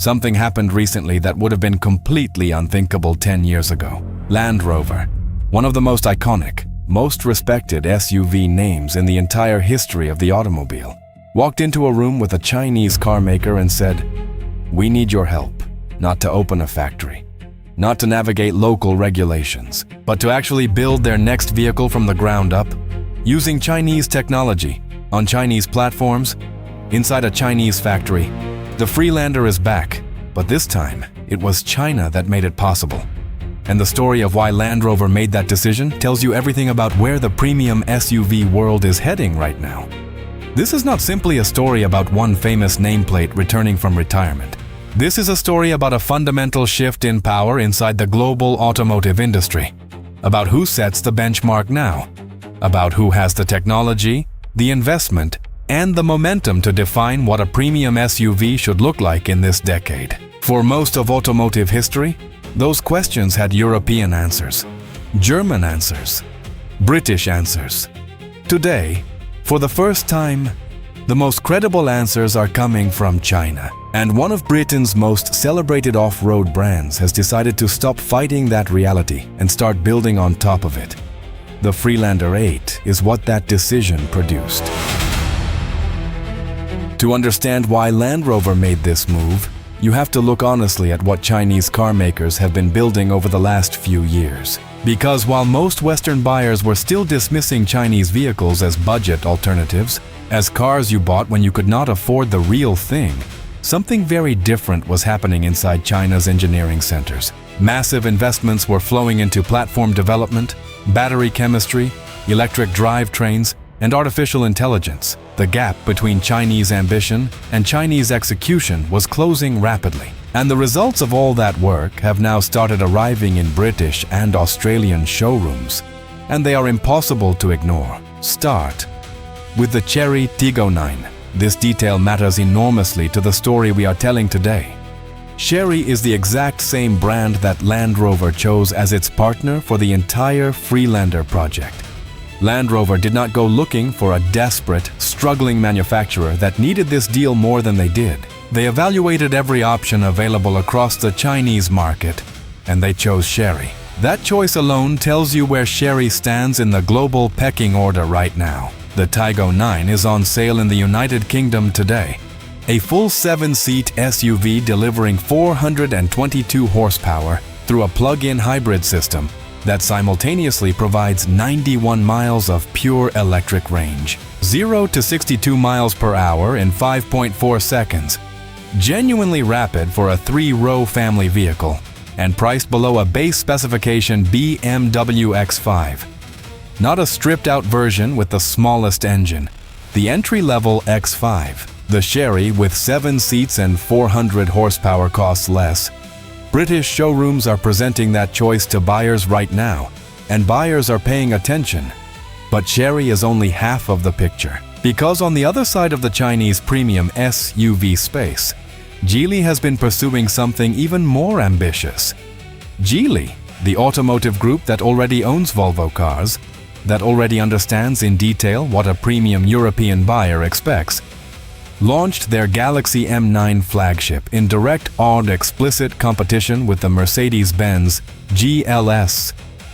Something happened recently that would have been completely unthinkable 10 years ago. Land Rover, one of the most iconic, most respected SUV names in the entire history of the automobile, walked into a room with a Chinese car maker and said, "We need your help, not to open a factory, not to navigate local regulations, but to actually build their next vehicle from the ground up, using Chinese technology, on Chinese platforms, inside a Chinese factory." The Freelander is back, but this time, it was China that made it possible. And the story of why Land Rover made that decision tells you everything about where the premium SUV world is heading right now. This is not simply a story about one famous nameplate returning from retirement. This is a story about a fundamental shift in power inside the global automotive industry, about who sets the benchmark now, about who has the technology, the investment, and the momentum to define what a premium SUV should look like in this decade. For most of automotive history, those questions had European answers, German answers, British answers. Today, for the first time, the most credible answers are coming from China. And one of Britain's most celebrated off-road brands has decided to stop fighting that reality and start building on top of it. The Freelander 8 is what that decision produced. To understand why Land Rover made this move, you have to look honestly at what Chinese car makers have been building over the last few years. Because while most Western buyers were still dismissing Chinese vehicles as budget alternatives, as cars you bought when you could not afford the real thing, something very different was happening inside China's engineering centers. Massive investments were flowing into platform development, battery chemistry, electric drivetrains, and artificial intelligence. The gap between Chinese ambition and Chinese execution was closing rapidly. And the results of all that work have now started arriving in British and Australian showrooms. And they are impossible to ignore. Start with the Chery Tiggo 9. This detail matters enormously to the story we are telling today. Chery is the exact same brand that Land Rover chose as its partner for the entire Freelander project. Land Rover did not go looking for a desperate, struggling manufacturer that needed this deal more than they did. They evaluated every option available across the Chinese market, and they chose Chery. That choice alone tells you where Chery stands in the global pecking order right now. The Tiggo 9 is on sale in the United Kingdom today. A full 7-seat SUV delivering 422 horsepower through a plug-in hybrid system that simultaneously provides 91 miles of pure electric range. 0 to 62 miles per hour in 5.4 seconds. Genuinely rapid for a 3-row family vehicle, and priced below a base specification BMW X5. Not a stripped-out version with the smallest engine. The entry-level X5. The Chery with 7 seats and 400 horsepower costs less. British showrooms are presenting that choice to buyers right now, and buyers are paying attention. But Chery is only half of the picture. Because on the other side of the Chinese premium SUV space, Geely has been pursuing something even more ambitious. Geely, the automotive group that already owns Volvo cars, that already understands in detail what a premium European buyer expects, launched their Galaxy M9 flagship in direct odd explicit competition with the Mercedes-Benz GLS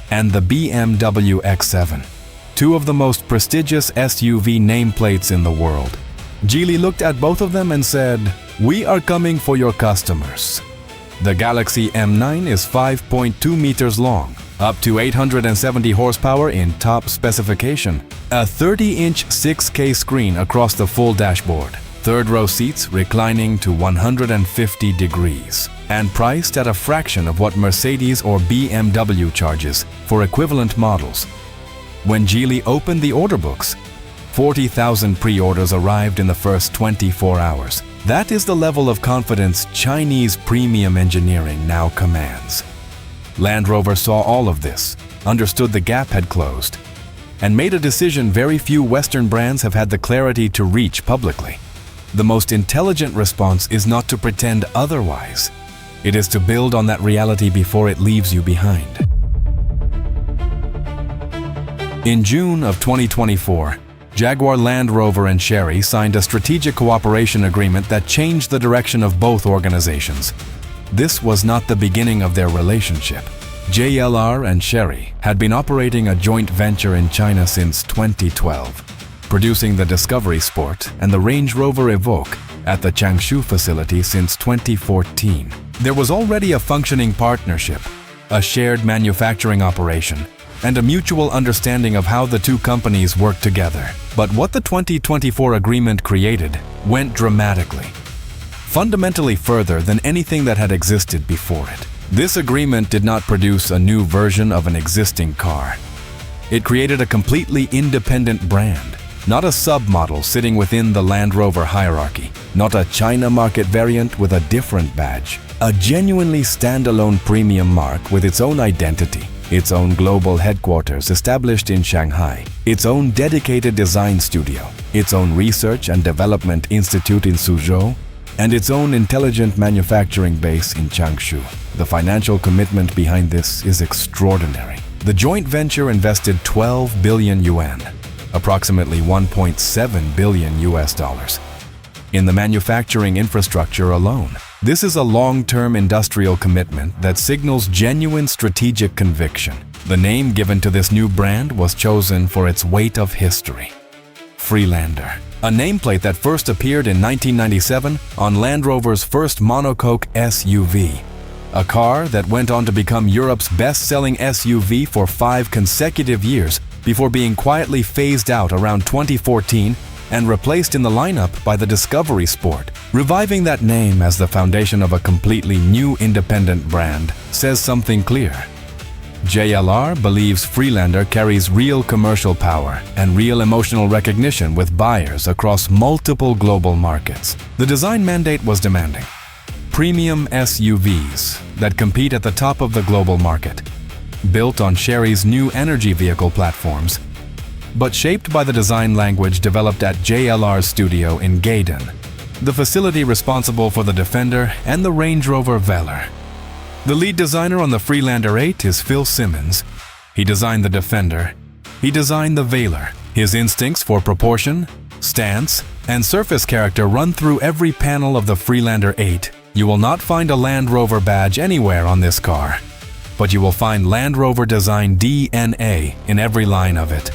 and the BMW X7, two of the most prestigious SUV nameplates in the world. Geely looked at both of them and said, "We are coming for your customers." The Galaxy M9 is 5.2 meters long, up to 870 horsepower in top specification, a 30-inch 6K screen across the full dashboard, third-row seats reclining to 150 degrees, and priced at a fraction of what Mercedes or BMW charges for equivalent models. When Geely opened the order books, 40,000 pre-orders arrived in the first 24 hours. That is the level of confidence Chinese premium engineering now commands. Land Rover saw all of this, understood the gap had closed, and made a decision very few Western brands have had the clarity to reach publicly. The most intelligent response is not to pretend otherwise. It is to build on that reality before it leaves you behind. In June of 2024, Jaguar Land Rover and Chery signed a strategic cooperation agreement that changed the direction of both organizations. This was not the beginning of their relationship. JLR and Chery had been operating a joint venture in China since 2012, producing the Discovery Sport and the Range Rover Evoque at the Changshu facility since 2014. There was already a functioning partnership, a shared manufacturing operation, and a mutual understanding of how the two companies work together. But what the 2024 agreement created went dramatically, fundamentally further than anything that had existed before it. This agreement did not produce a new version of an existing car. It created a completely independent brand, not a submodel sitting within the Land Rover hierarchy, not a China market variant with a different badge, a genuinely standalone premium mark with its own identity, its own global headquarters established in Shanghai, its own dedicated design studio, its own research and development institute in Suzhou, and its own intelligent manufacturing base in Changshu. The financial commitment behind this is extraordinary. The joint venture invested 12 billion yuan, approximately 1.7 billion US dollars, in the manufacturing infrastructure alone. This is a long-term industrial commitment that signals genuine strategic conviction. The name given to this new brand was chosen for its weight of history. Freelander, a nameplate that first appeared in 1997 on Land Rover's first monocoque SUV, a car that went on to become Europe's best-selling SUV for 5 consecutive years before being quietly phased out around 2014 and replaced in the lineup by the Discovery Sport. Reviving that name as the foundation of a completely new independent brand says something clear. JLR believes Freelander carries real commercial power and real emotional recognition with buyers across multiple global markets. The design mandate was demanding. Premium SUVs that compete at the top of the global market, built on Chery's new energy vehicle platforms, but shaped by the design language developed at JLR's studio in Gaydon, the facility responsible for the Defender and the Range Rover Velar. The lead designer on the Freelander 8 is Phil Simmons. He designed the Defender. He designed the Velar. His instincts for proportion, stance, and surface character run through every panel of the Freelander 8. You will not find a Land Rover badge anywhere on this car, but you will find Land Rover design DNA in every line of it.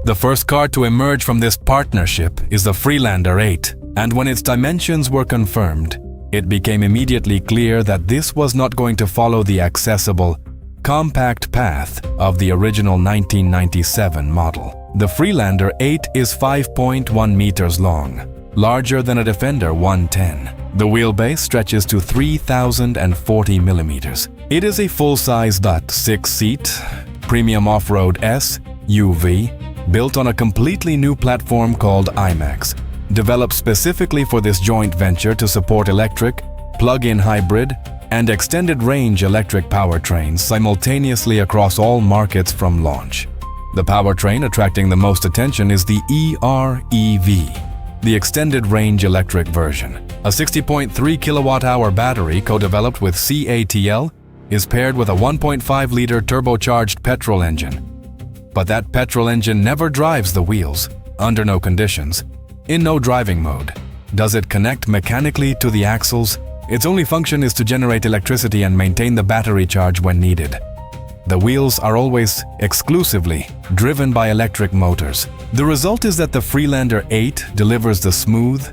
The first car to emerge from this partnership is the Freelander 8, and when its dimensions were confirmed, it became immediately clear that this was not going to follow the accessible, compact path of the original 1997 model. The Freelander 8 is 5.1 meters long, larger than a Defender 110. The wheelbase stretches to 3,040 millimeters. It is a full-size 6-seat, premium off-road SUV, built on a completely new platform called IMAX, developed specifically for this joint venture to support electric, plug-in hybrid, and extended-range electric powertrains simultaneously across all markets from launch. The powertrain attracting the most attention is the EREV, the extended-range electric version. A 60.3 kilowatt-hour battery co-developed with CATL is paired with a 1.5-liter turbocharged petrol engine. But that petrol engine never drives the wheels, under no conditions, in no driving mode. Does it connect mechanically to the axles? Its only function is to generate electricity and maintain the battery charge when needed. The wheels are always exclusively driven by electric motors. The result is that the Freelander 8 delivers the smooth,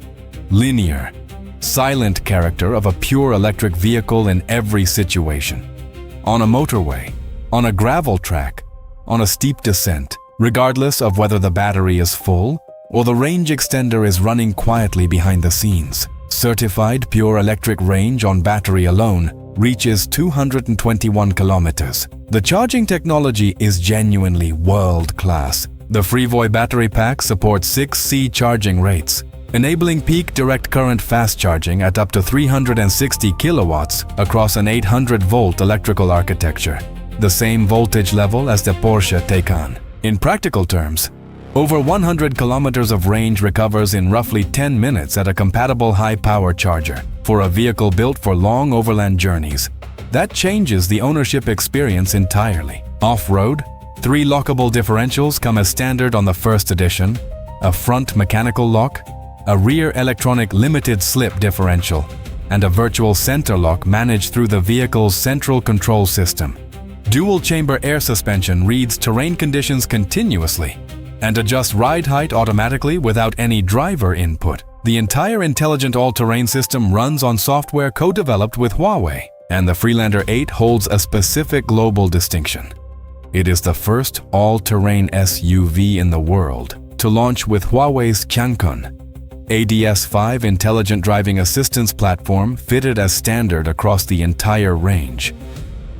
linear, silent character of a pure electric vehicle in every situation. On a motorway, on a gravel track, on a steep descent, regardless of whether the battery is full or the range extender is running quietly behind the scenes. Certified pure electric range on battery alone reaches 221 kilometers. The charging technology is genuinely world-class. The Freevoy battery pack supports 6C charging rates, enabling peak direct current fast charging at up to 360 kilowatts across an 800-volt electrical architecture, the same voltage level as the Porsche Taycan. In practical terms, over 100 kilometers of range recovers in roughly 10 minutes at a compatible high-power charger for a vehicle built for long overland journeys. That changes the ownership experience entirely. Off-road, 3 lockable differentials come as standard on the first edition, a front mechanical lock, a rear electronic limited slip differential, and a virtual center lock managed through the vehicle's central control system. Dual-chamber air suspension reads terrain conditions continuously and adjusts ride height automatically without any driver input. The entire intelligent all-terrain system runs on software co-developed with Huawei, and the Freelander 8 holds a specific global distinction. It is the first all-terrain SUV in the world to launch with Huawei's Qiankun ADS-5 intelligent driving assistance platform fitted as standard across the entire range.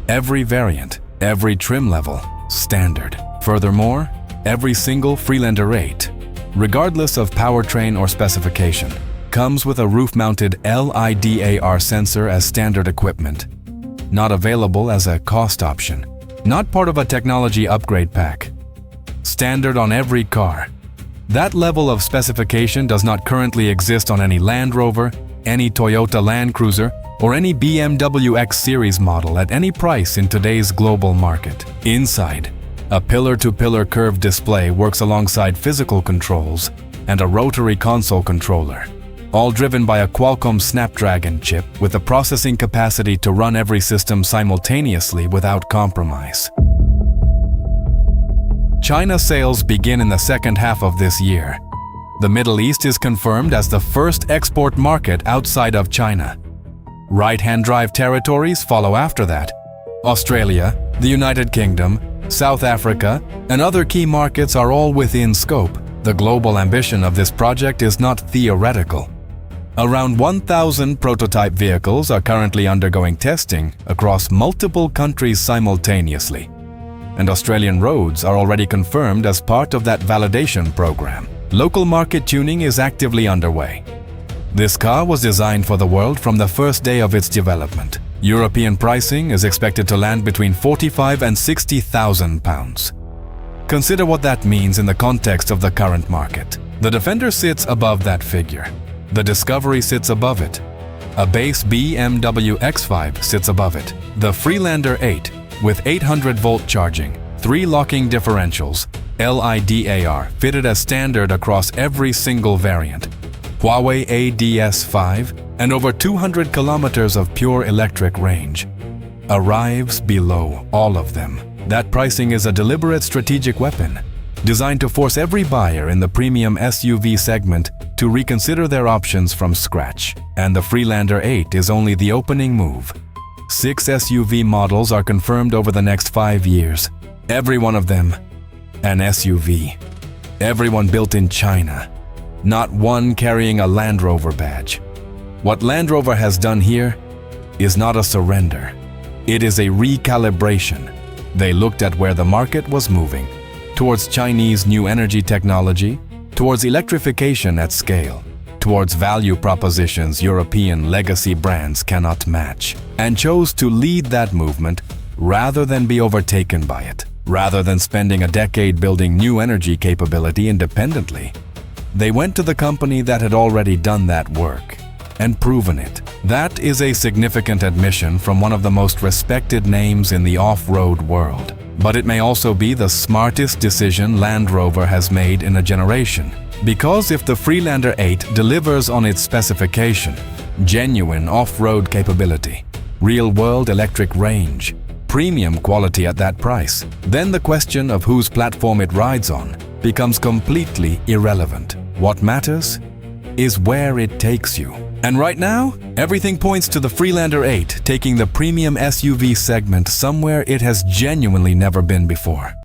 Every variant, every trim level, standard. Furthermore, every single Freelander 8, regardless of powertrain or specification, comes with a roof-mounted LiDAR sensor as standard equipment, not available as a cost option, not part of a technology upgrade pack. Standard on every car. That level of specification does not currently exist on any Land Rover, any Toyota Land Cruiser, or any BMW X Series model at any price in today's global market. Inside, a pillar-to-pillar curved display works alongside physical controls and a rotary console controller, all driven by a Qualcomm Snapdragon chip with the processing capacity to run every system simultaneously without compromise. China sales begin in the second half of this year. The Middle East is confirmed as the first export market outside of China. Right-hand drive territories follow after that. Australia, the United Kingdom, South Africa, and other key markets are all within scope. The global ambition of this project is not theoretical. Around 1,000 prototype vehicles are currently undergoing testing across multiple countries simultaneously, and Australian roads are already confirmed as part of that validation program. Local market tuning is actively underway. This car was designed for the world from the first day of its development. European pricing is expected to land between £45,000 and £60,000. Consider what that means in the context of the current market. The Defender sits above that figure. The Discovery sits above it. A base BMW X5 sits above it. The Freelander 8, with 800-volt charging, 3 locking differentials, LiDAR fitted as standard across every single variant, Huawei ADS-5, and over 200 kilometers of pure electric range, arrives below all of them. That pricing is a deliberate strategic weapon, designed to force every buyer in the premium SUV segment to reconsider their options from scratch. And the Freelander 8 is only the opening move. 6 SUV models are confirmed over the next 5 years. Every one of them an SUV. Everyone built in China. Not one carrying a Land Rover badge. What Land Rover has done here is not a surrender. It is a recalibration. They looked at where the market was moving, towards Chinese new energy technology, towards electrification at scale, towards value propositions European legacy brands cannot match, and chose to lead that movement rather than be overtaken by it. Rather than spending a decade building new energy capability independently, they went to the company that had already done that work and proven it. That is a significant admission from one of the most respected names in the off-road world. But it may also be the smartest decision Land Rover has made in a generation. Because if the Freelander 8 delivers on its specification, genuine off-road capability, real-world electric range, premium quality at that price, then the question of whose platform it rides on becomes completely irrelevant. What matters is where it takes you. And right now, everything points to the Freelander 8 taking the premium SUV segment somewhere it has genuinely never been before.